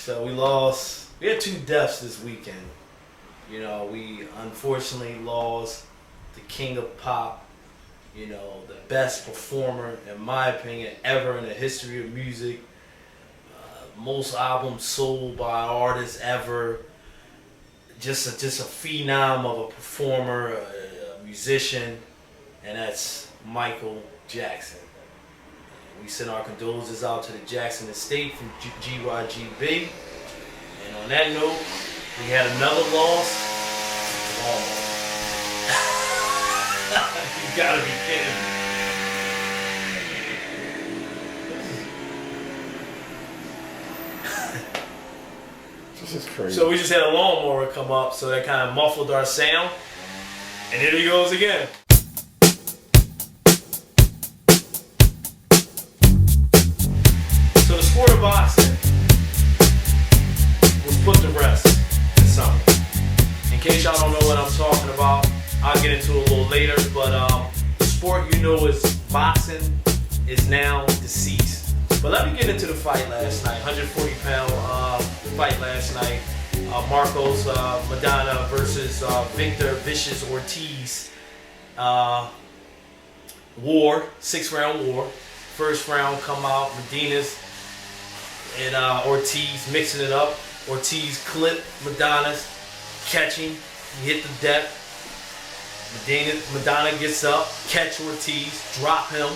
So we had 2 deaths this weekend. You know, we unfortunately lost the king of pop, you know, the best performer, in my opinion, ever in the history of music. Most albums sold by artists ever. Just a phenom of a performer, a musician, and that's Michael Jackson. We send our condolences out to the Jackson estate from GYGB. And on that note, we had another loss. You gotta be kidding me. This is crazy. So we just had a lawnmower come up, so that kind of muffled our sound. And here he goes again. So the sport of boxing was put to rest this summer. In case y'all don't know what I'm talking about, I'll get into it a little later. But the sport you know is boxing is now deceased. But let me get into the fight last night. 140-pound fight last night. Marcos Maidana versus Victor Vicious Ortiz. War, 6-round war. First round come out, Medina's and Ortiz mixing it up. Ortiz clipped Maidana's, catching, he hit the deck. Maidana gets up, catch Ortiz, drop him.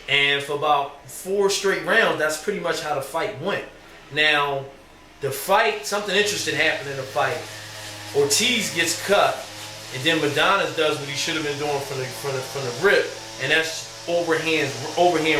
And for about 4 straight rounds, that's pretty much how the fight went. Now, the fight, something interesting happened in the fight. Ortiz gets cut, and then Maidana does what he should have been doing from the rip, and that's overhand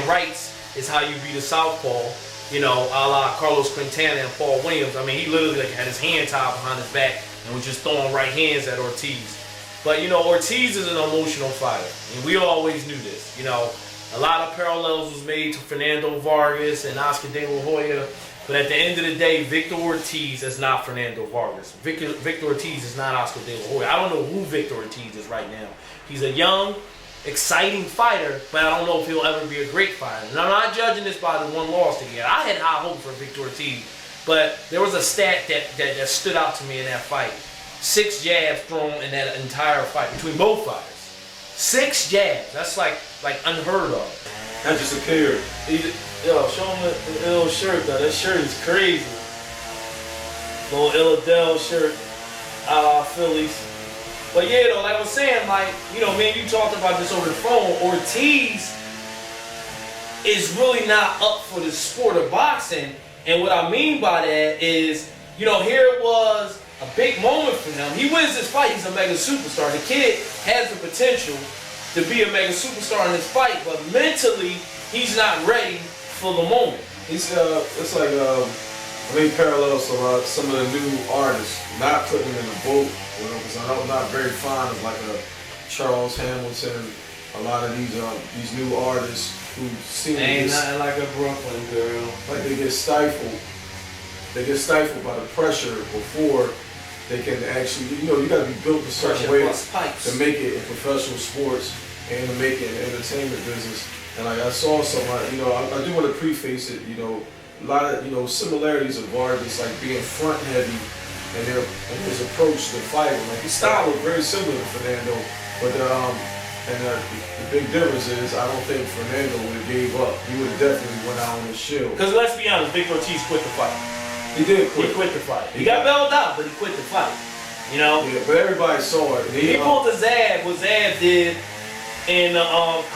rights is how you beat a southpaw. You know, a la Carlos Quintana and Paul Williams. I mean, he literally had his hand tied behind his back and was just throwing right hands at Ortiz. But you know, Ortiz is an emotional fighter, and we always knew this. You know, a lot of parallels was made to Fernando Vargas and Oscar De La Hoya, but at the end of the day, Victor Ortiz is not Fernando Vargas. Victor Ortiz is not Oscar De La Hoya. I don't know who Victor Ortiz is right now. He's a young, exciting fighter, but I don't know if he'll ever be a great fighter. And I'm not judging this by the one loss that he had. I had high hope for Victor Ortiz, but there was a stat that stood out to me in that fight. 6 jabs thrown in that entire fight between both fighters. 6 jabs. That's like unheard of. That just appeared. Yo, show him the ill shirt though. That shirt is crazy. Little Illadel shirt, Phillies. But yeah, though, like I was saying, like, you know, me and you talked about this over the phone. Ortiz is really not up for the sport of boxing. And what I mean by that is, you know, here it was a big moment for him. He wins this fight, he's a mega superstar. The kid has the potential to be a mega superstar in this fight, but mentally, he's not ready for the moment. He's it's like I mean, parallels to some of the new artists, not putting him in the boat, you know, because I'm not very fond of like a Charles Hamilton, a lot of these new artists who seem ain't nothing like a Brooklyn girl. Like they get stifled. They get stifled by the pressure before they can actually, you know, you got to be built a certain way to make it in professional sports and to make it in the entertainment business. And like I saw some, you know, I do want to preface it, you know, a lot of, you know, similarities of artists like being front heavy and his approach to fighting. Like his style was very similar to Fernando, but the big difference is I don't think Fernando would have gave up. He would have definitely went out on his shield. Because let's be honest, Victor Ortiz quit the fight. He did quit. He quit the fight. He got bailed out, but he quit the fight. You know? Yeah, but everybody saw it. He pulled the Zab, what Zab did in the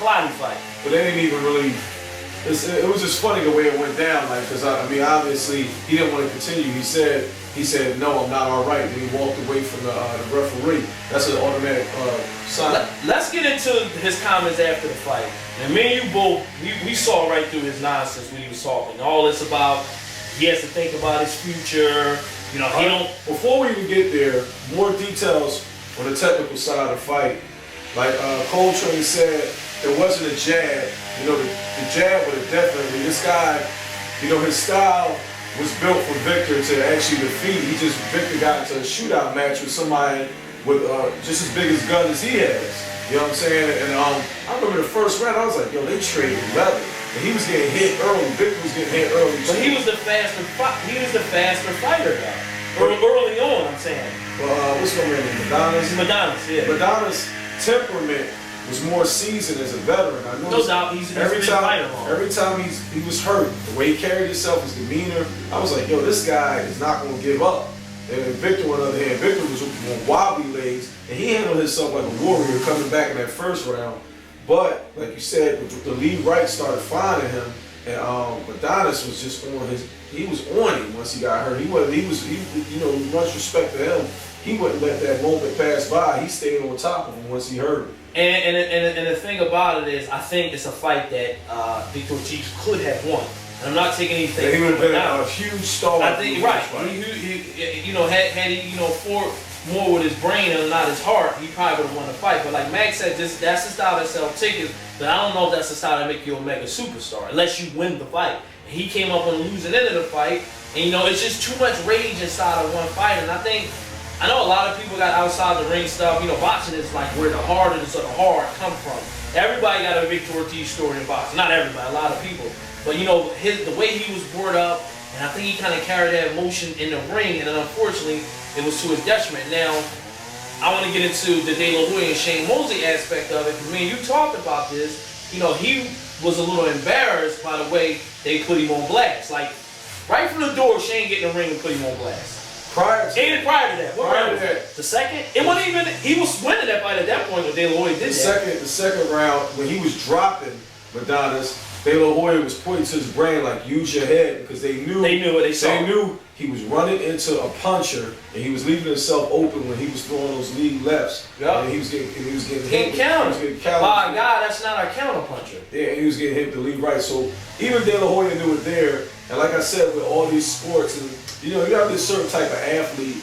Clottey fight. But they didn't even really. It was just funny the way it went down. Like, because I mean, obviously he didn't want to continue. He said, no, I'm not all right. Then he walked away from the referee. That's an automatic sign. Let's get into his comments after the fight. And me and you both, we saw right through his nonsense when he was talking. All this about he has to think about his future. You know, he don't. Before we even get there, more details on the technical side of the fight. Like Coltrane said, there wasn't a jab. You know, the jab would have definitely. This guy, you know, his style was built for Victor to actually defeat. Victor got into a shootout match with somebody with just as big as guns as he has. You know what I'm saying? And I remember the first round, I was like, yo, they traded leather. and he was getting hit early. Victor was getting hit early. But he was the faster fighter though. Early on, I'm saying. Well, what's going on? Maidana's, yeah. Maidana's temperament was more seasoned as a veteran. I know. No doubt, he's every time he was hurt, the way he carried himself, his demeanor, I was like, yo, this guy is not going to give up. And Victor, on the other hand, Victor was on wobbly legs, and he handled himself like a warrior coming back in that first round. But like you said, the lead right started finding him, and Adonis was just on his. He was on him once he got hurt. He you know, much respect to him. He wouldn't let that moment pass by. He stayed on top of him once he hurt him. And the thing about it is, I think it's a fight that Victor Ortiz could have won. And I'm not taking anything. Yeah, he would have been a huge star. I think right. He you know, had he, you know, fought more with his brain and not his heart, he probably would have won the fight. But like Max said, that's the style that sells tickets. But I don't know if that's the style that make you a mega superstar unless you win the fight. And he came up on the losing end of the fight, and you know, it's just too much rage inside of one fight. And I know a lot of people got outside the ring stuff. You know, boxing is like where the hardness of the hard come from. Everybody got a Victor Ortiz story in boxing. Not everybody, a lot of people. But you know, the way he was brought up, and I think he kind of carried that emotion in the ring, and then unfortunately, it was to his detriment. Now, I want to get into the De La Hoya and Shane Mosley aspect of it, because me and you talked about this. You know, he was a little embarrassed by the way they put him on blast. Like, right from the door, Shane get in the ring and put him on blast. Prior to that, what round was that? The second? It wasn't even, he was winning that fight at that point when De La Hoya did that. The second round, when he was dropping Maidana's, De La Hoya was pointing to his brain like, use your head, because they knew what they saw. They knew he was running into a puncher, and he was leaving himself open when he was throwing those lead lefts. Yep. And he was getting hit. Countered. My God, that's not our counter puncher. Yeah, and he was getting hit with the lead right. So even De La Hoya knew it there. And like I said, with all these sports, and you know, you have this certain type of athlete,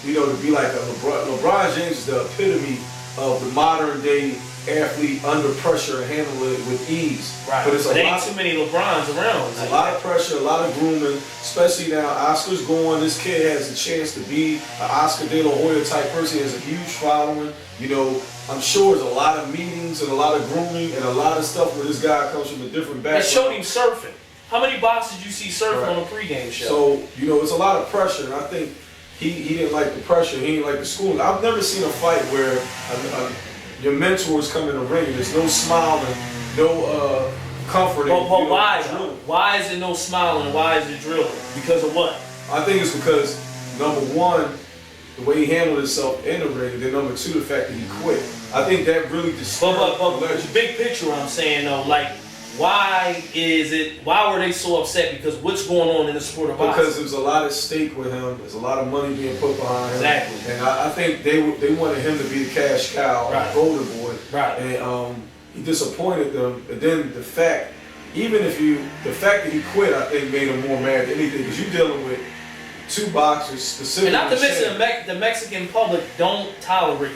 you know, to be like a LeBron. LeBron James is the epitome of the modern day athlete under pressure and handle it with ease. Right. But there ain't too many LeBrons around. There's a lot of pressure, a lot of grooming, especially now. Oscar's going. This kid has a chance to be an Oscar De La Hoya type person. He has a huge following. You know, I'm sure there's a lot of meetings and a lot of grooming and a lot of stuff where this guy comes from a different background. They showed him surfing. How many boxes did you see surfing on a pregame show? So, you know, it's a lot of pressure, and I think he didn't like the pressure. He didn't like the schooling. I've never seen a fight where your mentors come in the ring and there's no smiling, no comforting. But why? Why is it no smiling? Why is it drilling? Because of what? I think it's because, number one, the way he handled himself in the ring, and then number two, the fact that he quit. I think that really disturbed the big picture, I'm saying though, like, why were they so upset? Because what's going on in the sport of boxing? Because there's a lot at stake with him. There's a lot of money being put behind him. Exactly. And I think they wanted him to be the cash cow, right, golden boy. Right. And he disappointed them. And then the fact that he quit, I think made him more mad than anything. Because you're dealing with two boxers specifically. And not to mention the Mexican public don't tolerate,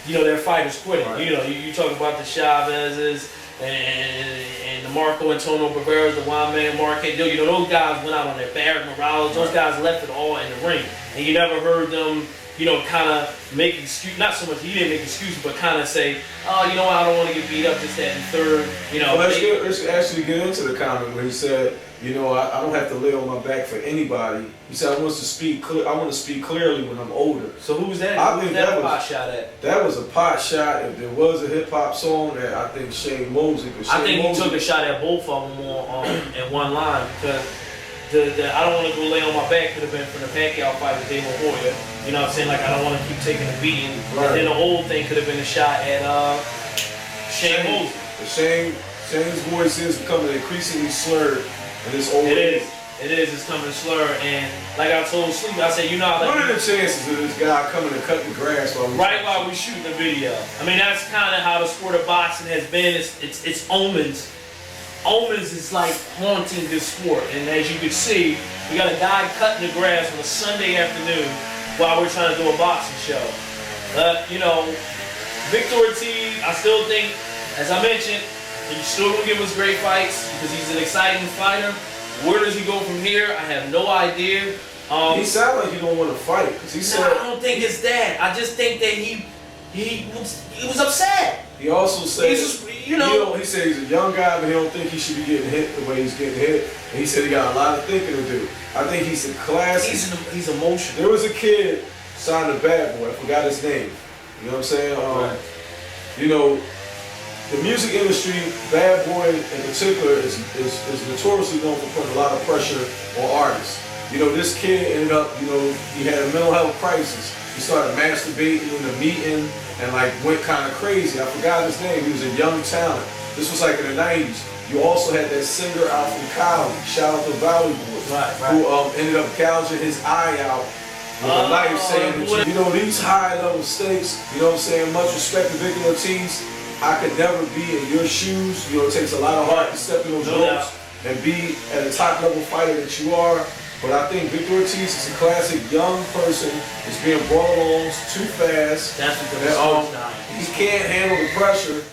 you know, their fighters quitting. Right. You know, you talk about the Chavez's and the Marco Antonio Barberas, the Juan Man Marquez, you know, those guys went out on their Barrett Morales, those guys left it all in the ring. And you never heard them, you know, kind of make excuse, not so much he didn't make excuses, but kind of say, oh, you know what, I don't want to get beat up, this, that, and third. You know, let's actually get into the comment where he said, you know, I don't have to lay on my back for anybody. He said, I want to speak clearly when I'm older. So who was that? I think that was a pot shot at? That was a pot shot. If there was a hip hop song, that I think Shane Mosley. I think he took a shot at both of them in one line, because the I don't want to go lay on my back could have been from the Pacquiao fight with De La Hoya. You know what I'm saying? Like, I don't want to keep taking the beating. Right. And then the old thing could have been a shot at Shane Mosley. Shane's voice is becoming increasingly slurred. And it's old. It's coming slurred, and like I told Sleep, I said, you know, like, what are the chances of this guy coming to cut the grass while we shooting the video? I mean, that's kind of how the sport of boxing has been. It's omens. Omens is like haunting this sport, and as you can see, we got a guy cutting the grass on a Sunday afternoon while we're trying to do a boxing show. You know, Victor Ortiz, I still think, as I mentioned, he's still gonna give us great fights because he's an exciting fighter. Where does he go from here? I have no idea. He sounds like he don't want to fight, because he said. I don't think it's that. I just think that he was upset. He also said, he said he's a young guy, but he don't think he should be getting hit the way he's getting hit. And he said he got a lot of thinking to do. I think he's a classic. He's emotional. There was a kid signed to Bad Boy. I forgot his name. You know what I'm saying? Right. You know, the music industry, Bad Boy in particular, is notoriously known for putting a lot of pressure on artists. You know, this kid ended up, he had a mental health crisis. He started masturbating in the meeting and like went kind of crazy. I forgot his name. He was a young talent. This was like in the 90s. You also had that singer out from Cali, shout out to Valley Boy, who ended up gouging his eye out with a knife, saying that, these high level stakes, you know what I'm saying, much respect to Victor Ortiz. I could never be in your shoes. It takes a lot of heart to step in those ropes and be at a top level fighter that you are. But I think Victor Ortiz is a classic young person that's being brought along too fast. That's what he can't handle the pressure.